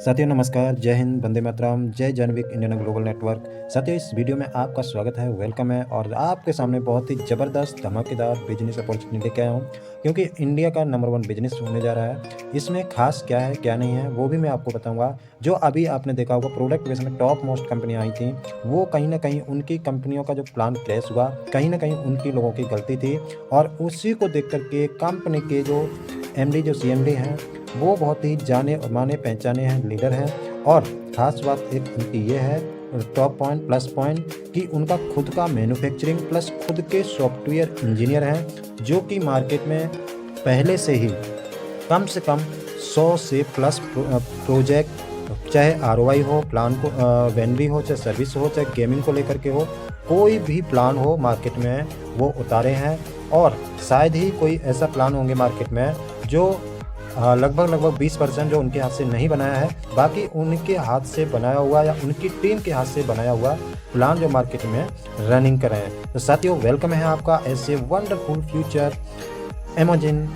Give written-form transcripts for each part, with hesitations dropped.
साथियों नमस्कार, जय हिंद, वंदे मातरम, जय जनविक इंडियन ग्लोबल नेटवर्क। साथियों इस वीडियो में आपका स्वागत है, वेलकम है और आपके सामने बहुत ही ज़बरदस्त धमाकेदार बिजनेस अपॉर्चुनिटी लेके आया हूँ, क्योंकि इंडिया का नंबर 1 बिजनेस होने जा रहा है। इसमें खास क्या है, क्या नहीं है, वो भी मैं आपको बताऊँगा। जो अभी आपने देखा होगा प्रोडक्ट बेस में टॉप मोस्ट कंपनियाँ आई थी, वो कहीं न कहीं उनकी कंपनियों का जो प्लान क्रैश हुआ, कहीं न कहीं उनकी लोगों की गलती थी और उसी को देख कर के कंपनी के जो एमडी जो सीएमडी हैं, वो बहुत ही जाने माने पहचाने हैं लीडर हैं। और ख़ास बात एक उनकी ये है, टॉप पॉइंट प्लस पॉइंट, कि उनका खुद का मैन्युफैक्चरिंग प्लस खुद के सॉफ्टवेयर इंजीनियर हैं, जो कि मार्केट में पहले से ही कम से कम 100 से प्लस प्रोजेक्ट, चाहे आरओआई हो, प्लान को वेंडरी हो, चाहे सर्विस हो, चाहे गेमिंग को लेकर के हो, कोई भी प्लान हो मार्केट में वो उतारे हैं। और शायद ही कोई ऐसा प्लान होंगे मार्केट में जो लगभग 20% जो उनके हाथ से नहीं बनाया है, बाकी उनके हाथ से बनाया हुआ या उनकी टीम के हाथ से बनाया हुआ प्लान जो मार्केट में रनिंग कर रहे हैं। तो साथियों वेलकम है आपका ऐसे वंडरफुल फ्यूचर अमेजिंग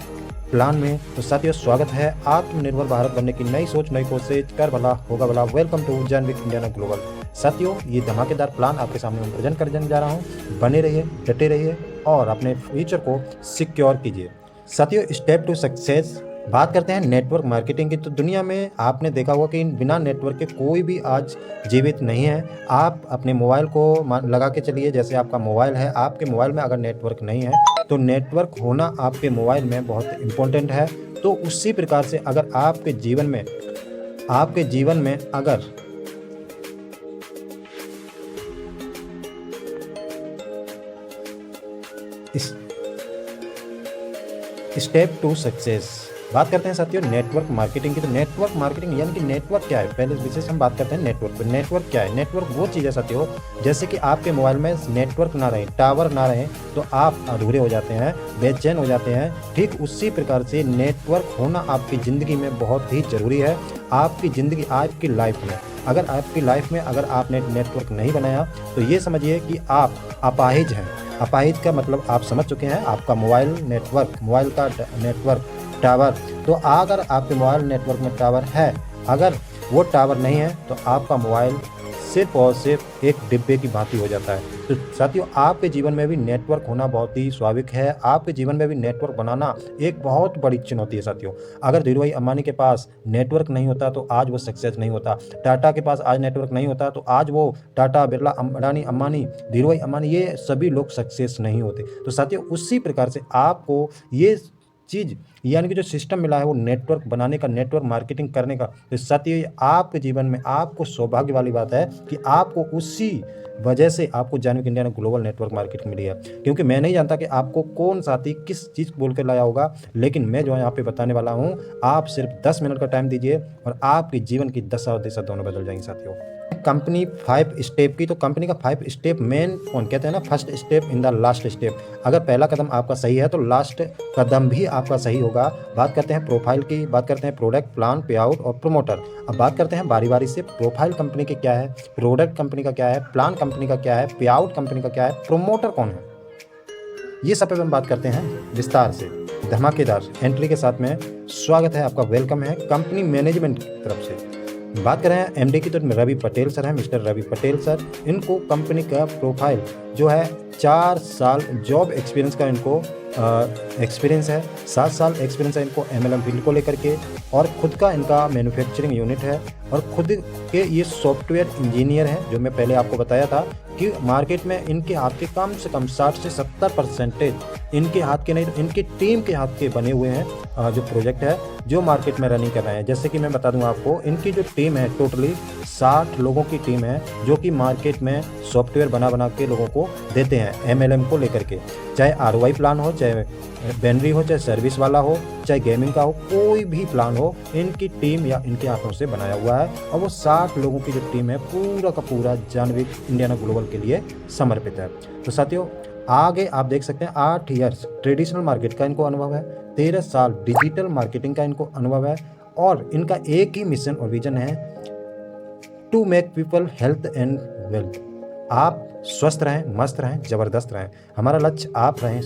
प्लान में। तो साथियों स्वागत है आत्मनिर्भर भारत बनने की नई सोच, नई कोशिश, कर भला होगा भला। वेलकम टू जनविक इंडियन ग्लोबल। साथियों ये धमाकेदार प्लान आपके सामने मैं प्रेजेंट करने जा रहा हूँ। बने रहिए, डटे रहिए और अपने फ्यूचर को सिक्योर कीजिए। साथियों स्टेप टू सक्सेस, बात करते हैं नेटवर्क मार्केटिंग की। तो दुनिया में आपने देखा होगा कि बिना नेटवर्क के कोई भी आज जीवित नहीं है। आप अपने मोबाइल को लगा के चलिए, जैसे आपका मोबाइल है, आपके मोबाइल में अगर नेटवर्क नहीं है तो नेटवर्क होना आपके मोबाइल में बहुत इम्पोर्टेंट है। तो उसी प्रकार से अगर आपके जीवन में अगर स्टेप टू सक्सेस, बात करते हैं साथियों नेटवर्क मार्केटिंग की। तो नेटवर्क मार्केटिंग यानी कि नेटवर्क क्या है, पहले विशेष हम बात करते हैं नेटवर्क पर। नेटवर्क क्या है? नेटवर्क वो चीज़ है साथियों, जैसे कि आपके मोबाइल में नेटवर्क ना रहे, टावर ना रहे, तो आप अधूरे हो जाते हैं, बेचैन हो जाते हैं। ठीक उसी प्रकार से नेटवर्क होना आपकी ज़िंदगी में बहुत ही ज़रूरी है। आपकी ज़िंदगी, आपकी लाइफ में अगर आपने नेटवर्क नहीं बनाया तो ये समझिए कि आप अपाहिज हैं। अपाहिज का मतलब आप समझ चुके हैं, आपका मोबाइल का नेटवर्क टावर। तो अगर आपके मोबाइल नेटवर्क में टावर है, अगर वो टावर नहीं है तो आपका मोबाइल सिर्फ और सिर्फ एक डिब्बे की भांति हो जाता है। तो साथियों आपके जीवन में भी नेटवर्क होना बहुत ही स्वाभाविक है। आपके जीवन में भी नेटवर्क बनाना एक बहुत बड़ी चुनौती है साथियों। अगर धीरूभाई अंबानी के पास नेटवर्क नहीं होता तो आज वो सक्सेस नहीं होता। टाटा के पास आज नेटवर्क नहीं होता तो आज वो टाटा, बिरला, अडानी, अंबानी, धीरूभाई अंबानी, ये सभी लोग सक्सेस नहीं होते। तो साथियों उसी प्रकार से आपको ये चीज़ यानी कि जो सिस्टम मिला है वो नेटवर्क बनाने का, नेटवर्क मार्केटिंग करने का। तो साथियों आपके जीवन में आपको सौभाग्य वाली बात है कि आपको उसी वजह से आपको जनविक इंडिया ग्लोबल नेटवर्क मार्केटिंग मिली है। क्योंकि मैं नहीं जानता कि आपको कौन साथी किस चीज़ बोल कर लाया होगा, लेकिन मैं जो है यहाँ पे बताने वाला हूँ। आप सिर्फ 10 मिनट का टाइम दीजिए और आपके जीवन की दशा और दिशा दोनों बदल जाएंगी साथियों। कंपनी 5 स्टेप की, तो कंपनी का 5 स्टेप मेन कौन कहते हैं ना, first step in the last step. अगर पहला कदम आपका सही है तो लास्ट कदम भी आपका सही होगा। बात करते हैं प्रोफाइल की, बात करते हैं प्रोडक्ट, प्लान, पे आउट और प्रमोटर। अब बात करते हैं बारी बारी से, प्रोफाइल कंपनी के क्या है, प्रोडक्ट कंपनी का क्या है, प्लान कंपनी का क्या है, पे आउट कंपनी का क्या है, प्रमोटर कौन है, ये सब पे हम बात करते हैं विस्तार से। धमाकेदार एंट्री के साथ में स्वागत है आपका, वेलकम है कंपनी मैनेजमेंट की तरफ से। बात करें एमडी की तो रवि पटेल सर हैं, मिस्टर रवि पटेल सर। इनको कंपनी का प्रोफाइल जो है 4 साल जॉब एक्सपीरियंस का इनको एक्सपीरियंस है, 7 साल एक्सपीरियंस है इनको एमएलएम फील्ड को लेकर के, और खुद का इनका मैन्युफैक्चरिंग यूनिट है और खुद के ये सॉफ्टवेयर इंजीनियर हैं। जो मैं पहले आपको बताया था कि मार्केट में इनके हाथ के कम से कम 60 से 70% इनके हाथ के नहीं तो इनकी टीम के हाथ के बने हुए हैं जो प्रोजेक्ट है जो मार्केट में रनिंग कर रहे हैं। जैसे कि मैं बता दूं आपको, इनकी जो टीम है टोटली 60 लोगों की टीम है, जो कि मार्केट में सॉफ्टवेयर बना के लोगों को देते हैं एमएलएम को लेकर के। चाहे आरओआई प्लान हो, चाहे बैनरी हो, चाहे सर्विस वाला हो, चाहे गेमिंग का हो, कोई भी प्लान हो, इनकी टीम या इनके हाथों से बनाया हुआ है। और वो 60 लोगों की जो टीम है पूरा का पूरा जनविक इंडिया ग्लोबल के लिए समर्पित है। तो साथियों आगे आप देख सकते हैं 8 ईयर्स ट्रेडिशनल मार्केट का इनको अनुभव है, 13 साल डिजिटल मार्केटिंग का इनको अनुभव है, और इनका एक ही मिशन और विजन है, to make people health and wealth. आप स्वस्थ रहें, मस्त रहें, जबरदस्त रहें। हमारा लक्ष्य आप रहें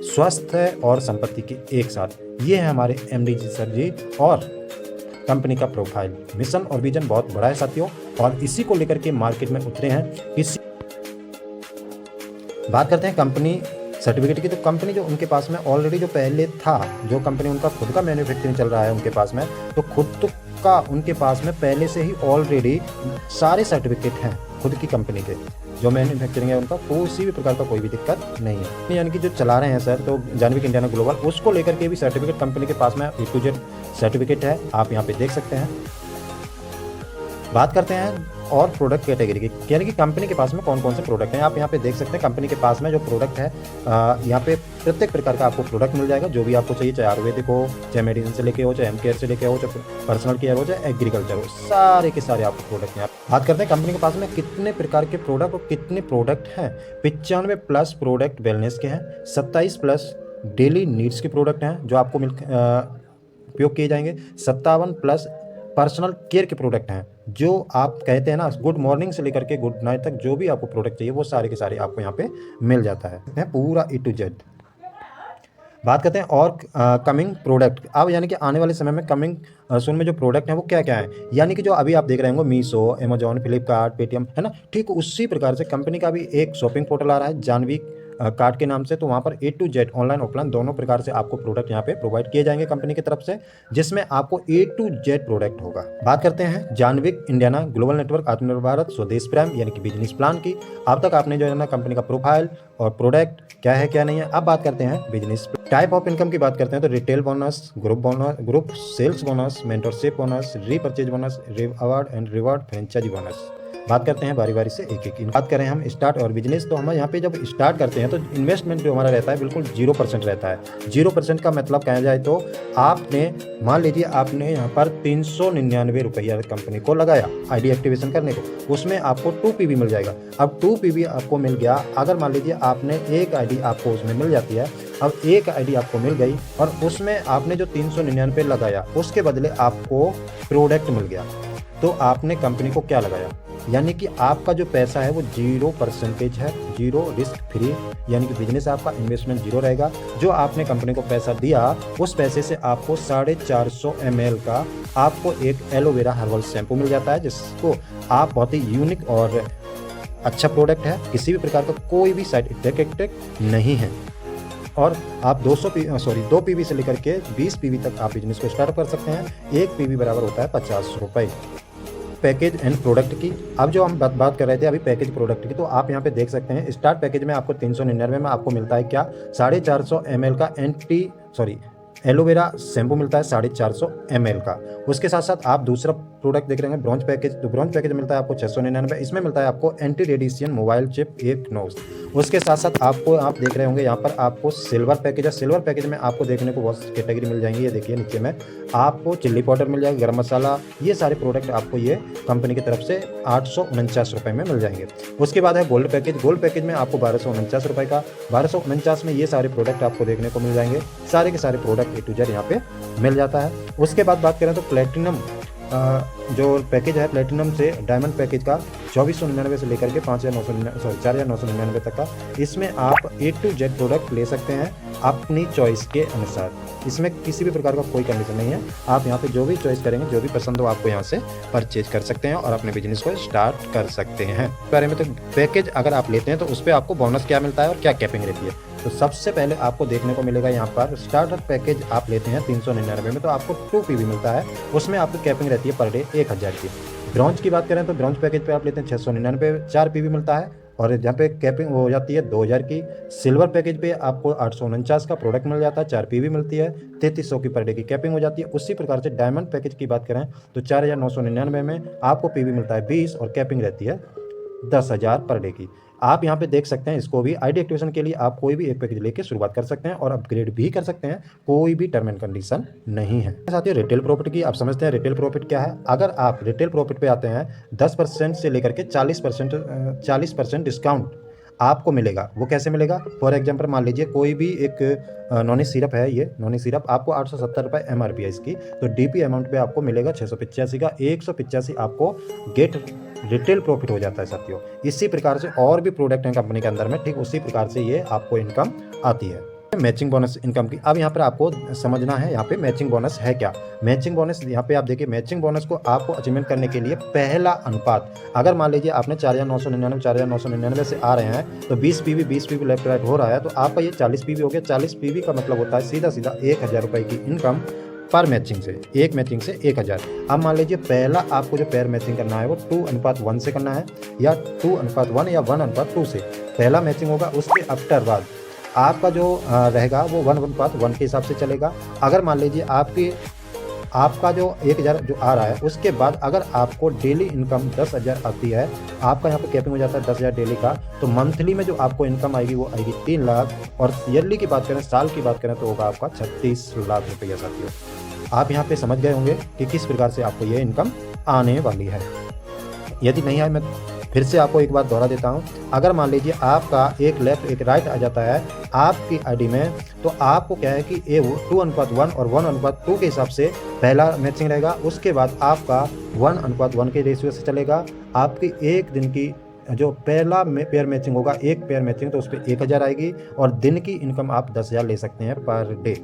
स्वस्थ और संपत्ति के एक साथ। ये है हमारे एमडी जी सर जी। और कंपनी का प्रोफाइल। मिशन और विजन बहुत बड़ा है साथियों, और इसी को लेकर के मार्केट में उतरे हैं। बात करते हैं कंपनी सर्टिफिकेट की, तो कंपनी जो उनके पास में ऑलरेडी जो पहले था, जो कंपनी उनका खुद का मैन्युफैक्चरिंग चल रहा है उनके पास में, तो खुद का उनके पास में पहले से ही ऑलरेडी सारे सर्टिफिकेट हैं खुद की कंपनी के। जो मैन्युफैक्चरिंग है उनका किसी भी प्रकार का कोई भी दिक्कत नहीं है। यानी कि जो चला रहे हैं सर, तो जानविक इंडिया ग्लोबल, उसको लेकर के भी सर्टिफिकेट कंपनी के पास में A to Z सर्टिफिकेट है, आप यहाँ पे देख सकते हैं। बात करते हैं और प्रोडक्ट कैटेगरी की, यानी कि कंपनी के पास में कौन कौन से प्रोडक्ट हैं। आप यहाँ पे देख सकते हैं कंपनी के पास में जो प्रोडक्ट है, यहाँ पे प्रत्येक प्रकार का आपको प्रोडक्ट मिल जाएगा, जो भी आपको चाहिए, चाहे आयुर्वेदिक हो, चाहे मेडिसिन से लेके हो, चाहे M-Care से लेके हो, चाहे पर्सनल केयर हो, चाहे एग्रीकल्चर हो, सारे के सारे आपको प्रोडक्ट हैं। बात करते हैं कंपनी के पास में कितने प्रकार के प्रोडक्ट और कितने प्रोडक्ट हैं। 95+ प्रोडक्ट वेलनेस के हैं, 27+ डेली नीड्स के प्रोडक्ट हैं जो आपको उपयोग किए जाएंगे, 57+ पर्सनल केयर के प्रोडक्ट हैं, जो आप कहते हैं ना गुड मॉर्निंग से लेकर के गुड नाइट तक जो भी आपको प्रोडक्ट चाहिए वो सारे के सारे आपको यहाँ पे मिल जाता है पूरा A to Z। बात करते हैं और कमिंग प्रोडक्ट। अब यानी कि आने वाले समय में कमिंग सून में जो प्रोडक्ट हैं वो क्या क्या हैं, यानी कि जो अभी आप देख रहे होंगे मीशो, अमेजॉन, फ्लिपकार्ट, पेटीएम, है ना, ठीक उसी प्रकार से कंपनी का भी एक शॉपिंग पोर्टल आ रहा है जानवी कार्ट के नाम से। तो वहाँ पर A to Z online offline दोनों प्रकार से आपको प्रोडक्ट यहाँ पे प्रोवाइड किए जाएंगे कंपनी की तरफ से, जिसमें आपको A to Z प्रोडक्ट होगा। बात करते हैं जानविक इंडिया ग्लोबल नेटवर्क आत्मनिर्भर भारत स्वदेश प्राइम यानी कि बिजनेस प्लान की। अब तक आपने जो है ना कंपनी का प्रोफाइल और प्रोडक्ट क्या है क्या नहीं है। अब बात करते हैं बिजनेस टाइप ऑफ इनकम की बात करते हैं, तो retail bonus, group sales bonus, mentorship bonus, repurchase bonus, award and reward, franchise bonus. बात करते हैं बारी बारी से एक एक। बात करें हम स्टार्ट और बिजनेस, तो हम यहाँ पे जब स्टार्ट करते हैं तो इन्वेस्टमेंट जो हमारा रहता है बिल्कुल 0% रहता है। 0% का मतलब कहा जाए तो आपने मान लीजिए आपने यहाँ पर 399 रुपया कंपनी को लगाया ID एक्टिवेशन करने को, उसमें आपको 2 PV मिल जाएगा। अब 2 PV आपको मिल गया, अगर मान लीजिए आपने एक ID आपको उसमें मिल जाती है, अब एक ID आपको मिल गई और उसमें आपने जो 399 लगाया उसके बदले आपको प्रोडक्ट मिल गया, तो आपने कंपनी को क्या लगाया, यानी कि आपका जो पैसा है वो 0% है, 0 रिस्क फ्री, यानी कि बिजनेस आपका इन्वेस्टमेंट 0 रहेगा। जो आपने कंपनी को पैसा दिया उस पैसे से आपको 450 ml का आपको एक एलोवेरा हर्बल शैम्पू मिल जाता है, जिसको आप बहुत ही यूनिक और अच्छा प्रोडक्ट है, किसी भी प्रकार का कोई भी साइड इफेक्ट नहीं है। और आप 2 PV से लेकर के 20 PV तक आप बिजनेस को स्टार्ट कर सकते हैं। 1 PV बराबर होता है 50 रुपये। पैकेज एंड प्रोडक्ट की, अब जो हम बात कर रहे थे अभी पैकेज प्रोडक्ट की, तो आप यहाँ पे देख सकते हैं स्टार्ट पैकेज में आपको 399 में आपको मिलता है क्या, 450 ml का एलोवेरा शैम्पू मिलता है 450 ml का। उसके साथ साथ आप दूसरा प्रोडक्ट देख रहे हैं ब्रॉन्ज पैकेज, तो ब्रॉन्ज पैकेज मिलता है आपको 699। इसमें मिलता है आपको एंटी रेडिएशन मोबाइल चिप 1 नोज। उसके साथ साथ आपको आप देख रहे होंगे यहाँ पर आपको सिल्वर पैकेज है। सिल्वर पैकेज में आपको देखने को बहुत कैटेगरी मिल जाएंगी, ये देखिए नीचे में आपको चिल्ली पाउडर मिल जाएगा, गरम मसाला, ये सारे प्रोडक्ट आपको ये कंपनी की तरफ से 849 रुपये में मिल जाएंगे। उसके बाद है गोल्ड पैकेज। गोल्ड पैकेज में आपको 1249 रुपये का, 1249 में ये सारे प्रोडक्ट आपको देखने को मिल जाएंगे, सारे के सारे प्रोडक्ट A to Z यहाँ पे मिल जाता है। उसके बाद बात करें तो प्लेटिनम जो पैकेज है, प्लेटिनम से डायमंड पैकेज का 2499 से लेकर के 4999 तक का, इसमें आप A to Z प्रोडक्ट ले सकते हैं अपनी चॉइस के अनुसार। इसमें किसी भी प्रकार का कोई कंडीशन नहीं है, आप यहाँ पे जो भी चॉइस करेंगे, जो भी पसंद हो आपको यहाँ से परचेज कर सकते हैं और अपने बिजनेस को स्टार्ट कर सकते हैं। बारे में तो पैकेज अगर आप लेते हैं तो उस पर आपको बोनस क्या मिलता है और क्या कैपिंग रहती है, तो सबसे पहले आपको देखने को मिलेगा यहाँ पर स्टार्टर पैकेज आप लेते हैं 399 में, तो आपको 2 PV मिलता है, उसमें आपकी कैपिंग रहती है पर डे 1000 की। ब्रॉन्ज की बात करें तो ब्रॉन्ज पैकेज पे आप लेते हैं 699, 4 PV मिलता है और जहाँ पे कैपिंग हो जाती है 2000 की। सिल्वर पैकेज पे आपको 849 का प्रोडक्ट मिल जाता है, 4 PV मिलती है, 3300 की पर डे की कैपिंग हो जाती है। उसी प्रकार से डायमंड पैकेज की बात करें तो 4999 में आपको PV मिलता है 20 और कैपिंग रहती है 10,000 पर डे की। आप यहाँ पे देख सकते हैं, इसको भी ID एक्टिवेशन के लिए आप कोई भी एक पैकेज लेके शुरुआत कर सकते हैं और अपग्रेड भी कर सकते हैं, कोई भी टर्म एंड कंडीशन नहीं है। साथियों रिटेल प्रॉफिट की आप समझते हैं, रिटेल प्रॉफिट क्या है। अगर आप रिटेल प्रॉफिट पे आते हैं 10% से लेकर के 40% डिस्काउंट आपको मिलेगा। वो कैसे मिलेगा, फॉर एग्जांपल मान लीजिए कोई भी एक नॉनी सिरप है, ये नॉनी सिरप आपको 870 रुपये MRP है इसकी, तो DP अमाउंट पे आपको मिलेगा 685 का, 185 आपको गेट रिटेल प्रॉफिट हो जाता है साथियों। इसी प्रकार से और भी प्रोडक्ट हैं कंपनी के अंदर में, ठीक उसी प्रकार से ये आपको इनकम आती है। मैचिंग बोनस इनकम की। अब यहाँ पर आपको समझना है यहाँ पे मैचिंग बोनस है क्या। मैचिंग बोनस यहाँ पे आप देखिए, मैचिंग बोनस को आपको अचीवमेंट करने के लिए पहला अनुपात, अगर मान लीजिए आपने 4,999 4,999 से आ रहे हैं तो 20 पीवी लेफ्ट राइट हो रहा है, तो आपका ये 40 पीवी हो गया। 40 पीवी का मतलब होता है सीधा सीधा 1,000 रुपये की इनकम पर मैचिंग से, एक मैचिंग से 1,000। अब मान लीजिए पहला आपको जो पेयर मैचिंग करना है वो 2:1 से करना है, या 2:1 या 1:2 से पहला मैचिंग होगा। उसके आफ्टर बाद आपका जो रहेगा वो 1:1 के हिसाब से चलेगा। अगर मान लीजिए आपका जो 1,000 जो आ रहा है, उसके बाद अगर आपको डेली इनकम 10,000 आती है, आपका यहाँ पे कैपिंग हो जाता है 10,000 डेली का, तो मंथली में जो आपको इनकम आएगी वो आएगी 3 लाख, और ईयरली की बात करें, साल की बात करें, तो होगा आपका 36 लाख रुपया साथियों। आप यहाँ पे समझ गए होंगे कि किस प्रकार से आपको ये इनकम आने वाली है। यदि नहीं आए, मैं फिर से आपको एक बात दोहरा देता हूँ। अगर मान लीजिए आपका एक लेफ्ट एक राइट आ जाता है आपकी आईडी में, तो आपको क्या है कि ये 2:1 और 1:2 के हिसाब से पहला मैचिंग रहेगा। उसके बाद आपका 1:1 के रेशियो से चलेगा। आपकी एक दिन की जो पहला पेयर मैचिंग होगा, एक पेयर मैचिंग, तो उस पर 1,000 आएगी, और दिन की इनकम आप 10,000 ले सकते हैं पर डे।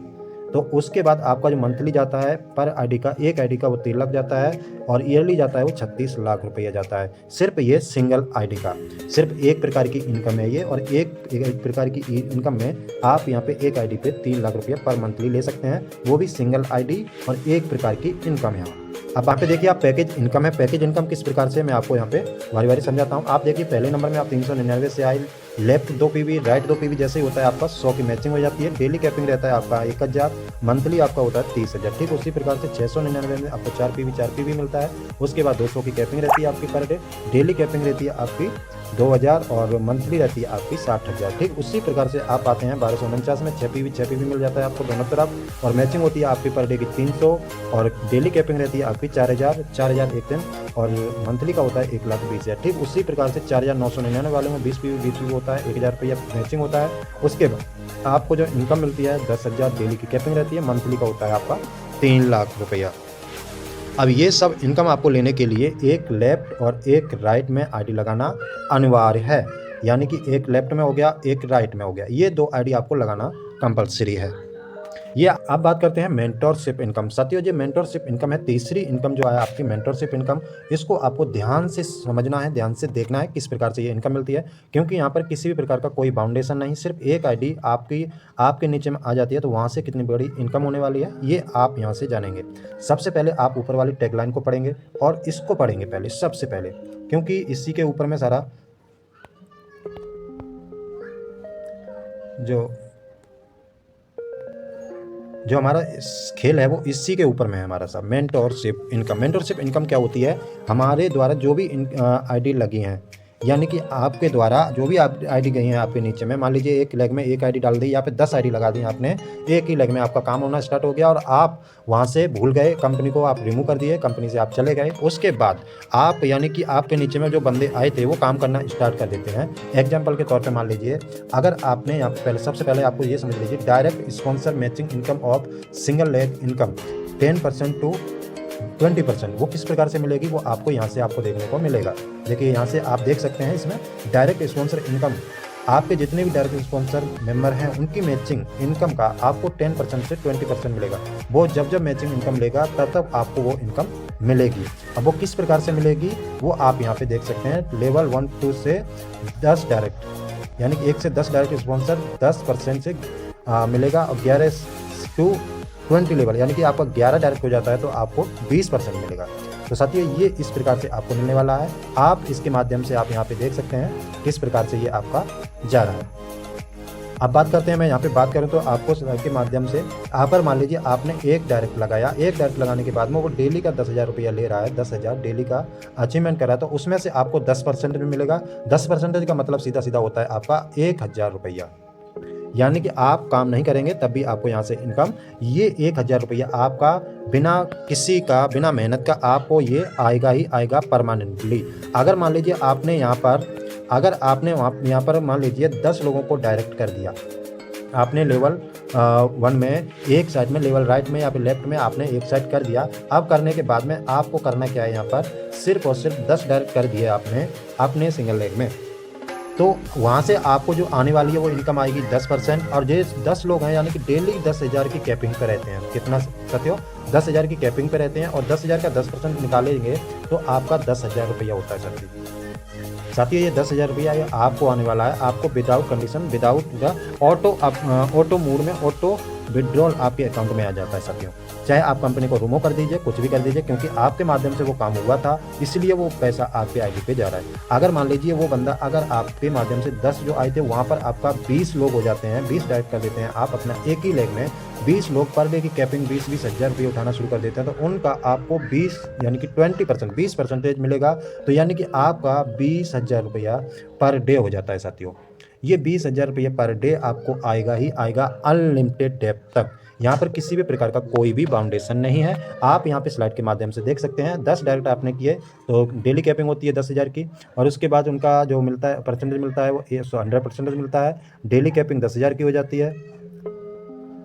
तो उसके बाद आपका जो मंथली जाता है पर आईडी का, एक आईडी का वो 3 लाख जाता है, और ईयरली जाता है वो 36 लाख रुपया जाता है। सिर्फ ये सिंगल आईडी का, सिर्फ एक प्रकार की इनकम है ये, और एक प्रकार की इनकम में आप यहाँ पे एक आईडी पे 3 लाख रुपया पर मंथली ले सकते हैं, वो भी सिंगल आईडी, और एक प्रकार की इनकम है। अब यहाँ पे देखिए आप पैकेज इनकम है। पैकेज इनकम किस प्रकार से, मैं आपको यहाँ पे बारी बारी समझाता हूँ। आप देखिए पहले नंबर में आप 399 से आए, लेफ्ट 2 पीवी राइट 2 पीवी जैसे ही होता है आपका 100 की मैचिंग हो जाती है। डेली कैपिंग रहता है आपका 1,000, मंथली आपका होता है 30,000। ठीक उसी प्रकार से 699 में आपको 4 पीवी मिलता है। उसके बाद 200 की कैपिंग रहती है आपकी पर डे, डेली कैपिंग रहती है आपकी 2,000, और मंथली रहती है आपकी 60,000। ठीक उसी प्रकार से आप आते हैं 1249 में 6 पीवी मिल जाता है आपको दोनों तरफ, और मैचिंग होती है आपकी पर डे की 300, और डेली कैपिंग रहती है आपकी 4,000 एक दिन, और मंथली का होता है 1,20,000। ठीक उसी प्रकार से 4,999 वाले में 20 पीवी होता है, 1,000 रुपया मैचिंग होता है। उसके बाद आपको जो इनकम मिलती है 10,000 डेली की कैपिंग रहती है, मंथली का होता है आपका 3 लाख रुपया। अब ये सब इनकम आपको लेने के लिए एक लेफ्ट और एक राइट में आईडी लगाना अनिवार्य है, यानी कि एक लेफ्ट में हो गया, एक राइट में हो गया, ये 2 आईडी आपको लगाना कंपलसरी है। ये अब बात करते हैं मेंटरशिप इनकम। साथियों जो मेंटरशिप इनकम है, तीसरी इनकम जो है आपकी मेंटरशिप इनकम, इसको आपको ध्यान से समझना है, ध्यान से देखना है किस प्रकार से ये इनकम मिलती है, क्योंकि यहाँ पर किसी भी प्रकार का कोई बाउंडेशन नहीं, सिर्फ एक आईडी आपके नीचे में आ जाती है, तो वहाँ से कितनी बड़ी इनकम होने वाली है ये आप यहाँ से जानेंगे। सबसे पहले आप ऊपर वाली टैगलाइन को पढ़ेंगे, और इसको पढ़ेंगे पहले, सबसे पहले, क्योंकि इसी के ऊपर में सारा जो हमारा खेल है वो इसी के ऊपर में है हमारा सब। मेंटरशिप इनकम क्या होती है, हमारे द्वारा जो भी आईडी लगी हैं, यानी कि आपके द्वारा जो भी आईडी गई हैं आपके नीचे में, मान लीजिए एक लेग में एक आईडी डाल दी, या फिर 10 आईडी लगा दी आपने, एक ही लेग में आपका काम होना स्टार्ट हो गया, और आप वहाँ से भूल गए, कंपनी को आप रिमूव कर दिए, कंपनी से आप चले गए। उसके बाद आप, यानी कि आपके नीचे में जो बंदे आए थे वो काम करना स्टार्ट कर देते हैं। एग्जाम्पल के तौर पर मान लीजिए, अगर आपने यहाँ पहले, सबसे पहले आपको ये समझ लीजिए, direct sponsor matching income of single leg income 10% to 20%, वो किस प्रकार से मिलेगी वो आपको यहाँ से आपको देखने को मिलेगा। देखिए यहाँ से आप देख सकते हैं, इसमें डायरेक्ट स्पॉन्सर इनकम, आपके जितने भी डायरेक्ट स्पॉन्सर मेंबर हैं उनकी मैचिंग इनकम का आपको 10% से 20% मिलेगा। वो जब मैचिंग इनकम लेगा तब आपको वो इनकम मिलेगी। अब वो किस प्रकार से मिलेगी वो आप यहाँ पे देख सकते हैं। लेवल 1 2 से 10 डायरेक्ट, यानी कि 1 से 10 डायरेक्ट स्पॉन्सर 10% से मिलेगा, और 11 टू 20 लेवल, यानी कि आपका 11 डायरेक्ट हो जाता है तो आपको 20% मिलेगा। तो साथियों ये इस प्रकार से आपको मिलने वाला है। आप इसके माध्यम से आप यहाँ पे देख सकते हैं किस प्रकार से ये आपका जा रहा है। अब बात करते हैं, मैं यहाँ पे बात करूँ तो आपको के माध्यम से, यहाँ पर मान लीजिए आपने एक डायरेक्ट लगाया, एक डायरेक्ट लगाने के बाद में वो डेली का 10,000 रुपया ले रहा है, 10,000 डेली का अचीवमेंट करा, तो उसमें से आपको 10% भी मिलेगा। 10% का मतलब सीधा सीधा होता है आपका 1,000 रुपया, यानी कि आप काम नहीं करेंगे तब भी आपको यहाँ से इनकम, ये 1,000 रुपया आपका बिना मेहनत का आपको ये आएगा ही आएगा परमानेंटली। अगर मान लीजिए आपने यहाँ पर मान लीजिए 10 लोगों को डायरेक्ट कर दिया, आपने लेवल 1 में एक साइड में, लेवल राइट में या फिर लेफ्ट में आपने एक साइड कर दिया। अब करने के बाद में आपको करना क्या है, यहाँ पर सिर्फ और सिर्फ 10 डायरेक्ट कर दिए आपने अपने सिंगल लेग में। तो वहाँ से आपको जो आने वाली है वो इनकम आएगी 10%। और ये 10 लोग हैं यानी कि डेली 10,000 की कैपिंग पे रहते हैं। कितना साथियों? 10,000 की कैपिंग पे रहते हैं और 10,000 का 10% निकालेंगे तो आपका 10,000 रुपया होता है साथियों। ये 10,000 रुपया ये आपको आने वाला है, आपको without condition, without the auto mode में ऑटो विड्रॉल आपके अकाउंट में आ जाता है साथियों। चाहे आप कंपनी को रिमूव कर दीजिए, कुछ भी कर दीजिए, क्योंकि आपके माध्यम से वो काम हुआ था, इसलिए वो पैसा आपके आईडी पे जा रहा है। अगर मान लीजिए वो बंदा, अगर आपके माध्यम से 10 जो आए थे वहाँ पर आपका 20 लोग हो जाते हैं, 20 डायरेक्ट कर देते हैं आप अपना एक ही लेग में, 20 लोग पर डे की कैपिंग 20-20 हज़ार रुपये उठाना शुरू कर देते हैं, तो उनका आपको 20 यानी कि 20% मिलेगा। तो यानी कि आपका 20,000 रुपया पर डे हो जाता है साथियों। ये 20,000 रुपये पर डे आपको आएगा ही आएगा अनलिमिटेड डेप्थ तक। यहाँ पर किसी भी प्रकार का कोई भी बाउंडेशन नहीं है। आप यहाँ पे स्लाइड के माध्यम से देख सकते हैं, 10 डायरेक्ट आपने किए तो डेली कैपिंग होती है 10,000 की, और उसके बाद उनका जो मिलता है परसेंटेज मिलता है वो 100% मिलता है। डेली कैपिंग 10,000 की हो जाती है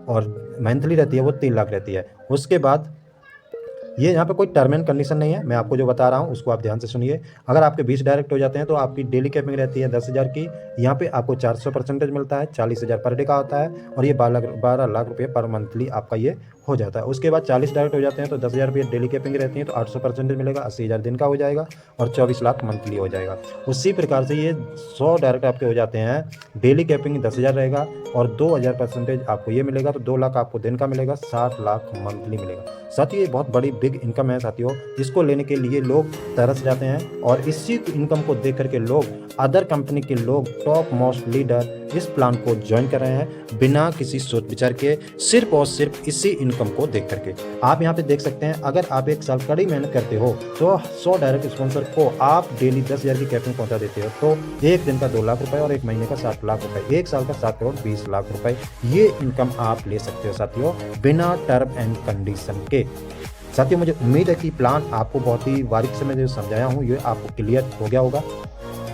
और मंथली रहती है वो 3 लाख रहती है। उसके बाद ये यहाँ पे कोई टर्म एंड कंडीशन नहीं है, मैं आपको जो बता रहा हूँ उसको आप ध्यान से सुनिए। अगर आपके 20 डायरेक्ट हो जाते हैं तो आपकी डेली कैपिंग रहती है 10,000 की। यहाँ पे आपको 400% मिलता है, 40,000 पर डे का होता है, और ये 12 लाख रुपये पर मंथली आपका ये हो जाता है। उसके बाद 40 डायरेक्ट हो जाते हैं तो 10,000 रुपये डेली कैपिंग रहती है, तो 800% मिलेगा, 80,000 दिन का हो जाएगा और 24 लाख मंथली हो जाएगा। उसी प्रकार से ये 100 डायरेक्ट आपके हो जाते हैं, डेली कैपिंग 10,000 रहेगा और 2,000% आपको ये मिलेगा, तो 2 लाख आपको दिन का मिलेगा, 60 लाख मंथली मिलेगा। साथियों ये बहुत बड़ी बिग इनकम है साथियों, इसको लेने के लिए लोग तरस जाते हैं, और इसी इनकम को देख करके लोग, अदर कंपनी के लोग, टॉप मोस्ट लीडर इस प्लान को ज्वाइन कर रहे हैं बिना किसी सोच विचार के, सिर्फ और सिर्फ इसी इनकम को देख करके। आप यहाँ पे देख सकते हैं, अगर आप 1 साल कड़ी मेहनत करते हो तो 100 डायरेक्ट स्पॉन्सर को आप डेली 10,000 की कैपिंग पहुंचा देते हो, तो एक दिन का 2 लाख रुपए और एक महीने का 60 लाख रुपए, 1 साल का 7 करोड़ 20 लाख रुपए, ये इनकम आप ले सकते हो साथियों बिना टर्म एंड कंडीशन के। साथियों मुझे उम्मीद है कि प्लान आपको बहुत ही बारीक से मैं जो समझाया हूँ ये आपको क्लियर हो गया होगा।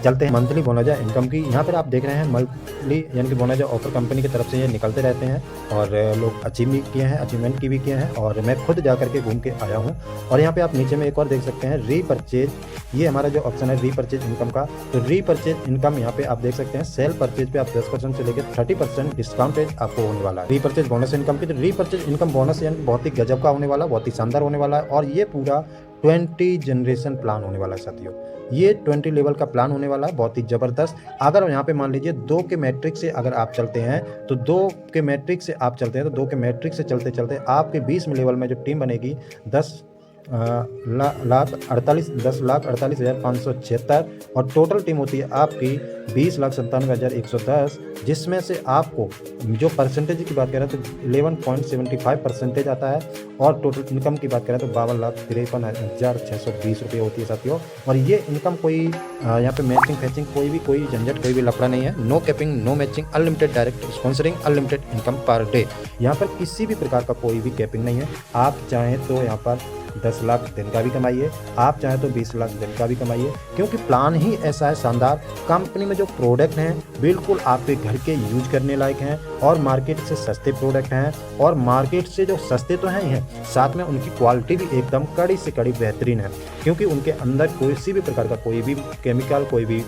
चलते हैं मंथली बोनस इनकम की। यहाँ पर आप देख रहे हैं मंथली यानी कि बोनस ऑफर कंपनी की तरफ से ये निकलते रहते हैं, और लोग अचीव भी किए हैं, अचीवमेंट की भी किए हैं, और मैं खुद जा करके घूम के आया हूँ। और यहाँ पे आप नीचे में एक और देख सकते हैं रीपरचेज, ये हमारा जो ऑप्शन है रीपरचेज इनकम का। तो रीपरचेज इनकम यहाँ पे आप देख सकते हैं, सेल परचेज पे आप 10% से लेकर 30% डिस्काउंटेज आपको होने वाला है रीपरचेज बोनस इनकम की। तो रीपरचेज इनकम बोनस यानी बहुत ही गजब का होने वाला, बहुत ही शानदार होने वाला है, और ये पूरा 20 जनरेशन प्लान होने वाला है साथियों। ये 20 लेवल का प्लान होने वाला है, बहुत ही ज़बरदस्त। अगर यहाँ पे मान लीजिए 2 के मैट्रिक से अगर आप चलते हैं तो 2 के मैट्रिक से आप चलते हैं, तो 2 के मैट्रिक से चलते चलते आपके 20 लेवल में जो टीम बनेगी 10,48,576, और टोटल टीम होती है आपकी 20,97,110, जिसमें से आपको जो परसेंटेज की बात करें तो 11.75% आता है, और टोटल इनकम की बात करें तो 52,53,620 रुपये होती है साथियों। और ये इनकम कोई यहाँ पे मैचिंग फैचिंग कोई झंझट, कोई भी लफड़ा नहीं है, no capping, no matching, unlimited direct sponsoring, unlimited income per day. यहाँ पर किसी भी प्रकार का कोई भी कैपिंग नहीं है। आप चाहें तो यहाँ पर 10 लाख दिन का भी कमाइए, आप चाहें तो 20 लाख दिन का भी कमाइए, क्योंकि प्लान ही ऐसा है शानदार। कंपनी में जो प्रोडक्ट हैं बिल्कुल आपके घर के यूज करने लायक हैं, और मार्केट से सस्ते प्रोडक्ट हैं, और मार्केट से जो सस्ते तो हैं ही हैं, साथ में उनकी क्वालिटी भी एकदम कड़ी से कड़ी बेहतरीन है, क्योंकि उनके अंदर किसी भी प्रकार का कोई भी केमिकल, कोई भी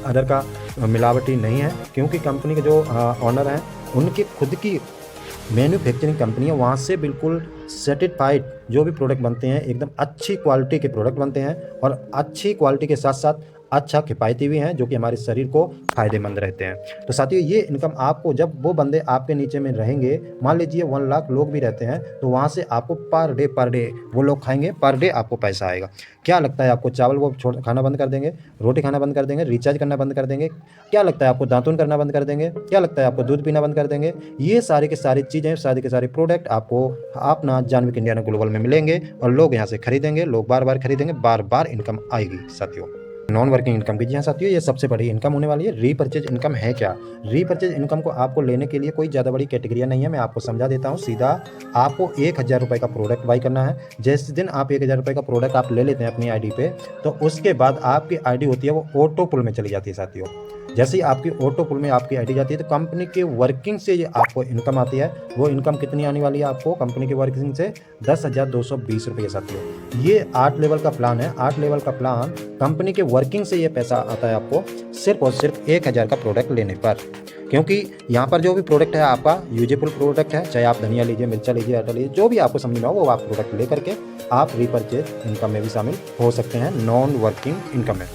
अदर का मिलावटी नहीं है, क्योंकि कंपनी के जो ऑनर हैं उनकी खुद की मैन्युफैक्चरिंग कंपनी है, वहाँ से बिल्कुल सर्टिफाइड जो भी प्रोडक्ट बनते हैं एकदम अच्छी क्वालिटी के प्रोडक्ट बनते हैं, और अच्छी क्वालिटी के साथ साथ अच्छा किफ़ायती भी हैं, जो कि हमारे शरीर को फ़ायदेमंद रहते हैं। तो साथियों ये इनकम आपको, जब वो बंदे आपके नीचे में रहेंगे, मान लीजिए 1 लाख लोग भी रहते हैं, तो वहाँ से आपको पर डे वो लोग खाएंगे, पर डे आपको पैसा आएगा। क्या लगता है आपको चावल वो खाना बंद कर देंगे, रोटी खाना बंद कर देंगे, रिचार्ज करना बंद कर देंगे? क्या लगता है आपको दातुन करना बंद कर देंगे? क्या लगता है आपको दूध पीना बंद कर देंगे? ये सारी की सारी चीज़ें, सारे के सारे प्रोडक्ट आपको अपना जानविक इंडिया ग्लोबल में मिलेंगे, और लोग यहाँ से खरीदेंगे, लोग बार बार खरीदेंगे, बार बार इनकम आएगी साथियों। नॉन वर्किंग इनकम की, जी हाँ साथियों ये सबसे बड़ी इनकम होने वाली है। रीपरचेज इनकम है क्या? रीपरचेज इनकम को आपको लेने के लिए कोई ज़्यादा बड़ी कैटेगरिया नहीं है, मैं आपको समझा देता हूँ सीधा। आपको 1,000 रुपये का प्रोडक्ट बाई करना है। जिस दिन आप 1,000 रुपये का प्रोडक्ट आप ले लेते हैं अपनी आईडी पे, तो उसके बाद आपकी आईडी होती है वो ऑटो पुल में चली जाती है साथियों। जैसे ही आपकी ऑटो पुल में आपकी आईडी जाती है तो कंपनी के वर्किंग से ये आपको इनकम आती है। वो इनकम कितनी आने वाली है आपको कंपनी के वर्किंग से? 10,220 रुपये साथियों। ये 8 लेवल का प्लान है। 8 लेवल का प्लान कंपनी के वर्किंग से ये पैसा आता है आपको सिर्फ और सिर्फ 1,000 का प्रोडक्ट लेने पर। क्योंकि यहाँ पर जो भी प्रोडक्ट है आपका यूजेबल प्रोडक्ट है, चाहे आप धनिया लीजिए, मिर्चा लीजिए, आटा लीजिए, जो भी आपको समझ में हो वो आप प्रोडक्ट लेकर के आप रीपरचेज इनकम में भी शामिल हो सकते हैं, नॉन वर्किंग इनकम में।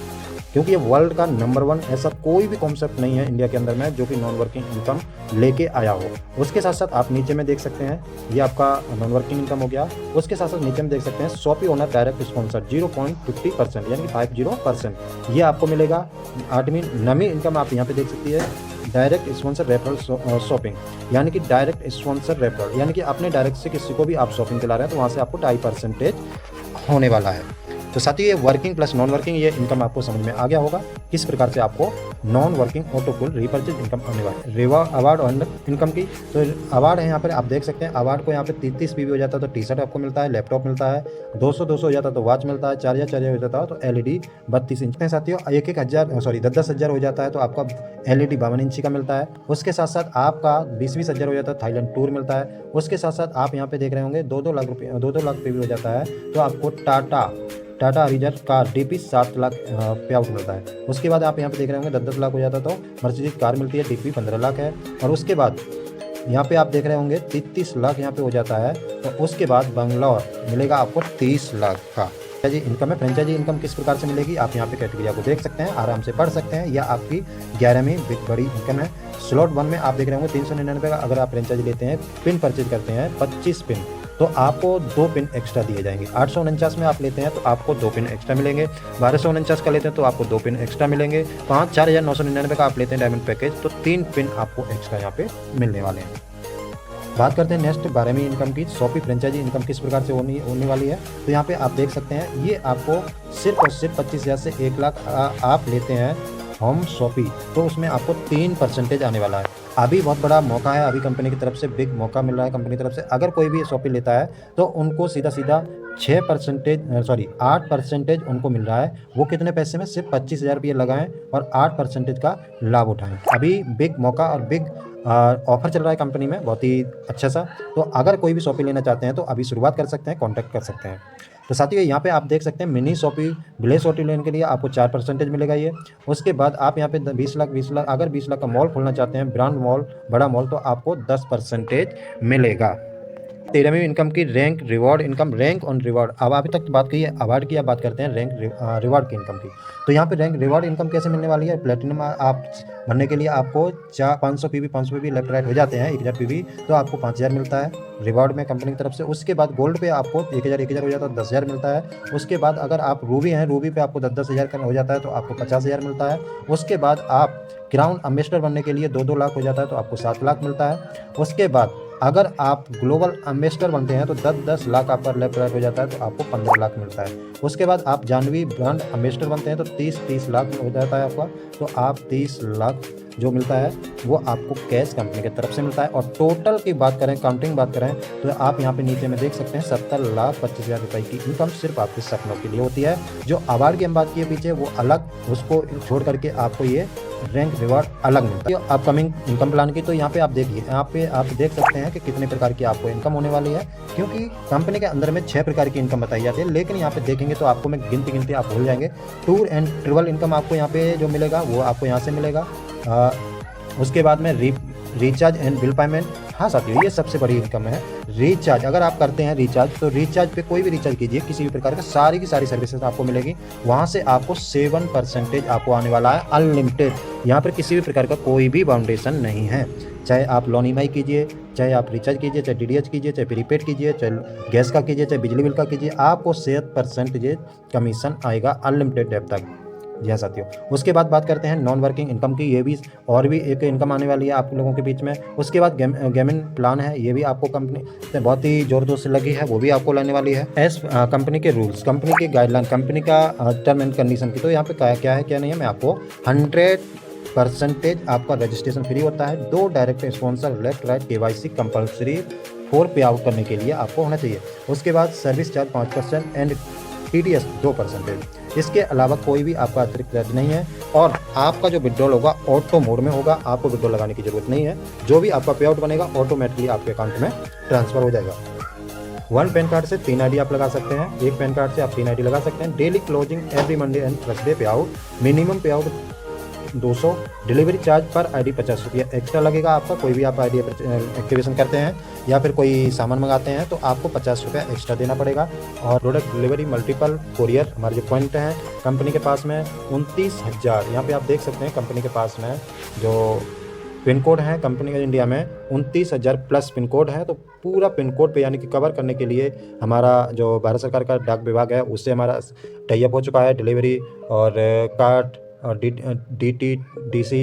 क्योंकि ये वर्ल्ड का नंबर 1 ऐसा कोई भी कॉन्सेप्ट नहीं है इंडिया के अंदर में जो कि नॉन वर्किंग इनकम लेके आया हो। उसके साथ साथ आप नीचे में देख सकते हैं, ये आपका नॉन वर्किंग इनकम हो गया। उसके साथ साथ नीचे में देख सकते हैं शॉपी ओनर डायरेक्ट स्पॉन्सर 0.50% यानी कि 50%, ये आपको मिलेगा। 8वीं 9वीं इनकम आप यहाँ पे देख सकती है, डायरेक्ट स्पॉन्सर रेफरल शॉपिंग, यानी कि डायरेक्ट स्पॉन्सर रेफरल, यानी कि अपने डायरेक्ट से किसी को भी आप शॉपिंग दिला रहे हैं तो वहाँ से आपको 2.5% होने वाला है। तो साथ ही ये वर्किंग प्लस नॉन वर्किंग ये इनकम आपको समझ में आ गया होगा किस प्रकार से आपको नॉन वर्किंग ऑटो पुल रीपरचेज इनकम आने वाली है। अवार्ड और इनकम की तो अवार्ड है यहाँ पर आप देख सकते हैं। अवार्ड को यहाँ पे 30 पीवी हो जाता है तो टी शर्ट आपको मिलता है, लैपटॉप मिलता है, 200 हो जाता है तो वॉच मिलता है, 4,000 हो जाता है तो LED 32 इंच में साथियों। 10,000 हो जाता है तो आपका LED 52 इंची का मिलता है। उसके साथ साथ आपका 20 हज़ार हो जाता है थाईलैंड टूर मिलता है। उसके साथ साथ आप यहाँ पे देख रहे होंगे 2-2 लाख रुपये 2-2 लाख पीवी हो जाता है तो आपको टाटा अरीजर कार DP 7 लाख पे आउट मिलता है। उसके बाद आप यहाँ पे देख रहे होंगे 10-10 लाख हो जाता है तो मर्सिडीज कार मिलती है, DP 15 लाख है। और उसके बाद यहाँ पे आप देख रहे होंगे 33 लाख यहाँ पे हो जाता है तो उसके बाद बंगला मिलेगा आपको 30 लाख का। फ्रेंचाइजी इनकम है। फ्रेंचाइजी इनकम किस प्रकार से मिलेगी आप यहाँ पे कैटेगरी को देख सकते हैं, आराम से पढ़ सकते हैं। यह आपकी 11वीं बड़ी इनकम है। स्लॉट 1 में आप देख रहे होंगे 399 का अगर आप फ्रेंचाइजी लेते हैं, पिन परचेज करते हैं 25 पिन तो आपको 2 पिन एक्स्ट्रा दिए जाएंगे। 849 में आप लेते हैं तो आपको 2 पिन एक्स्ट्रा मिलेंगे। 1249 का लेते हैं तो आपको 2 पिन एक्स्ट्रा मिलेंगे। 4,999 का आप लेते हैं डायमंड पैकेज तो 3 पिन आपको एक्स्ट्रा यहाँ पे मिलने वाले हैं। बात करते हैं नेक्स्ट 12वीं इनकम की, शॉपी फ्रेंचाइजी इनकम किस प्रकार से होने वाली है। तो यहाँ पे आप देख सकते हैं ये आपको सिर्फ और सिर्फ 25,000 से 1 लाख आप लेते हैं होम शॉपी तो उसमें आपको 3% आने वाला है। अभी बहुत बड़ा मौका है, अभी कंपनी की तरफ से बिग मौका मिल रहा है। कंपनी की तरफ से अगर कोई भी शॉपी लेता है तो उनको सीधा 8% उनको मिल रहा है। वो कितने पैसे में? सिर्फ 25,000 रुपये लगाएं और 8% का लाभ उठाएं। अभी बिग मौका और बिग ऑफर चल रहा है कंपनी में बहुत ही अच्छा सा। तो अगर कोई भी शॉपी लेना चाहते हैं तो अभी शुरुआत कर सकते हैं, कॉन्टैक्ट कर सकते हैं। तो साथियों यहाँ पे आप देख सकते हैं मिनी शॉपी विलेज शॉपी लेने के लिए आपको 4% मिलेगा ये। उसके बाद आप यहाँ पे 20 लाख अगर 20 लाख का मॉल खोलना चाहते हैं, ब्रांड मॉल, बड़ा मॉल, तो आपको 10% मिलेगा। 13वीं इनकम की rank reward income, rank on reward. अब अभी तक बात की है अवार्ड की, अब बात करते हैं रैंक रिवॉर्ड की इनकम की। तो यहाँ पे रैंक रिवॉर्ड इनकम कैसे मिलने वाली है? प्लेटिनम आप भरने के लिए आपको 500 पीवी लेफ्ट राइट हो जाते हैं 1,000 पीवी तो आपको 5,000 मिलता है रिवॉर्ड में कंपनी की तरफ से। उसके बाद गोल्ड पे आपको 1,000 हो जाता है 10,000 मिलता है। उसके बाद अगर आप रूबी हैं, रूबी पे आपको 10 हज़ार हो जाता है तो आपको 50,000 मिलता है। उसके बाद आप क्राउन एम्बेसडर बनने के लिए 2-2 लाख हो जाता है तो आपको 7 लाख मिलता है। उसके बाद अगर आप ग्लोबल एम्बेसडर बनते हैं तो 10-10 लाख आपका लेफ्ट राइट हो जाता है तो आपको 15 लाख मिलता है। उसके बाद आप जानवी ब्रांड एम्बेसडर बनते हैं तो 30 लाख हो जाता है आपका, तो आप 30 लाख जो मिलता है वो आपको कैश कंपनी की तरफ से मिलता है। और टोटल की बात करें, काउंटिंग बात करें तो आप यहाँ पे नीचे में देख सकते हैं 70,25,000 रुपये की इनकम सिर्फ आपके सपनों के लिए होती है। जो अवार्ड की हम बात किए पीछे वो अलग, उसको छोड़ करके आपको ये रैंक रिवॉर्ड अलग मिलता है। अपकमिंग इनकम प्लान की तो यहाँ पे आप देखिए, यहाँ पे आप देख सकते हैं कि कितने प्रकार की आपको इनकम होने वाली है, क्योंकि कंपनी के अंदर में 6 प्रकार की इनकम बताई जाती है। लेकिन यहाँ पे देखेंगे तो आपको मैं गिनती आप भूल जाएंगे। टूर एंड ट्रेवल इनकम आपको यहाँ पे जो मिलेगा वो आपको यहाँ से मिलेगा। उसके बाद में रिचार्ज एंड बिल पेमेंट, हाँ साथियों ये सबसे बड़ी इनकम है। रिचार्ज अगर आप करते हैं रिचार्ज तो रिचार्ज पे कोई भी रिचार्ज कीजिए किसी भी प्रकार का, सारी की सारी सर्विसेज आपको मिलेगी। वहाँ से आपको 7% आपको आने वाला है अनलिमिटेड। यहाँ पर किसी भी प्रकार का कोई भी बाउंडेशन नहीं है। चाहे आप लोन EMI कीजिए, चाहे आप रिचार्ज कीजिए, चाहे DTH कीजिए, चाहे प्रीपेड कीजिए, चाहे गैस का कीजिए, चाहे बिजली बिल का कीजिए, आपको 7% कमीशन आएगा अनलिमिटेड डेट तक। जी हाँ साथियों, उसके बाद बात करते हैं नॉन वर्किंग इनकम की। ये भी और भी एक इनकम आने वाली है आप लोगों के बीच में। उसके बाद गेमिंग प्लान है, ये भी आपको कंपनी से बहुत ही जोर दोर से लगी है, वो भी आपको लाने वाली है। एस कंपनी के रूल्स, कंपनी के गाइडलाइन, कंपनी का टर्म एंड कंडीशन की। तो यहाँ पे क्या है क्या नहीं है मैं आपको 100% आपका रजिस्ट्रेशन फ्री होता है। 2 direct sponsor left right KYC compulsory 4 पे आउट करने के लिए आपको होना चाहिए। उसके बाद सर्विस चार्ज 5% एंड TDS 2%। इसके अलावा कोई भी आपका अतिरिक्त चार्ज नहीं है। और आपका जो विड्रॉल होगा ऑटो मोड में होगा, आपको विड्रॉल लगाने की ज़रूरत नहीं है। जो भी आपका पे आउट बनेगा ऑटोमेटिकली आपके अकाउंट में ट्रांसफ़र हो जाएगा। 1 पैन कार्ड से 3 आईडी आप लगा सकते हैं, 1 पैन कार्ड से आप 3 आईडी लगा सकते हैं। Daily closing every Monday and Thursday पे आउट, मिनिमम पे आउट 200, डिलीवरी चार्ज पर आईडी 50 रुपया एक्स्ट्रा लगेगा आपका। कोई भी आप आईडी एक्टिवेशन करते हैं या फिर कोई सामान मंगाते हैं तो आपको 50 रुपया एक्स्ट्रा देना पड़ेगा। और प्रोडक्ट डिलीवरी मल्टीपल कोरियर हमारे जो पॉइंट हैं कंपनी के पास में 29,000, यहाँ पे आप देख सकते हैं कंपनी के पास में जो पिन कोड है कंपनी का इंडिया में 29,000 प्लस पिन कोड है। तो पूरा पिन कोड पे यानी कि कवर करने के लिए हमारा जो भारत सरकार का डाक विभाग है उससे हमारा टाई अप हो चुका है। डिलीवरी और कार्ट और DTDC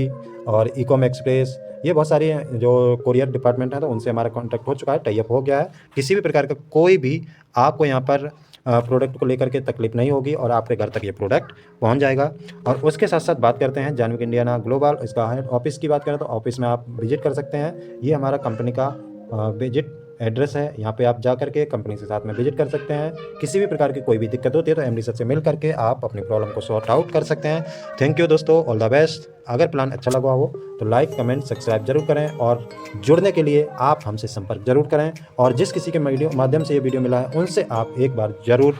और इकॉम एक्सप्रेस, ये बहुत सारी जो कोरियर डिपार्टमेंट है तो उनसे हमारा कॉन्टैक्ट हो चुका है, टाई अप हो गया है। किसी भी प्रकार का कोई भी आपको यहाँ पर प्रोडक्ट को लेकर के तकलीफ नहीं होगी और आपके घर तक ये प्रोडक्ट पहुंच जाएगा। और उसके साथ साथ बात करते हैं जानविक इंडियाना ग्लोबल, इसका हेड ऑफिस की बात करें तो ऑफिस में आप विजिट कर सकते हैं। ये हमारा कंपनी का विजिट एड्रेस है, यहाँ पे आप जा करके कंपनी के साथ में विजिट कर सकते हैं। किसी भी प्रकार की कोई भी दिक्कत होती है तो MD सर से मिल करके आप अपनी प्रॉब्लम को सॉर्ट आउट कर सकते हैं। थैंक यू दोस्तों, ऑल द बेस्ट। अगर प्लान अच्छा लगा हो तो लाइक कमेंट सब्सक्राइब जरूर करें और जुड़ने के लिए आप हमसे संपर्क जरूर करें। और जिस किसी के माध्यम से ये वीडियो मिला है उनसे आप एक बार ज़रूर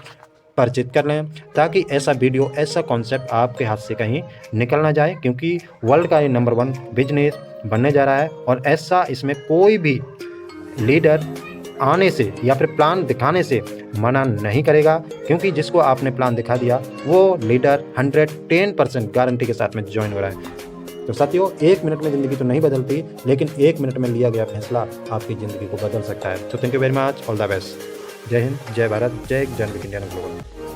परिचित कर लें ताकि ऐसा वीडियो ऐसा कॉन्सेप्ट आपके हाथ से कहीं निकल ना जाए, क्योंकि वर्ल्ड का ये नंबर 1 बिजनेस बनने जा रहा है। और ऐसा इसमें कोई भी लीडर आने से या फिर प्लान दिखाने से मना नहीं करेगा, क्योंकि जिसको आपने प्लान दिखा दिया वो लीडर 110% गारंटी के साथ में ज्वाइन हो रहा है। तो साथियों, 1 मिनट में ज़िंदगी तो नहीं बदलती, लेकिन 1 मिनट में लिया गया फैसला आपकी ज़िंदगी को बदल सकता है। तो thank you very much, all the best. जय हिंद, जय भारत, जय जानविक इंडियाना ग्लोबल।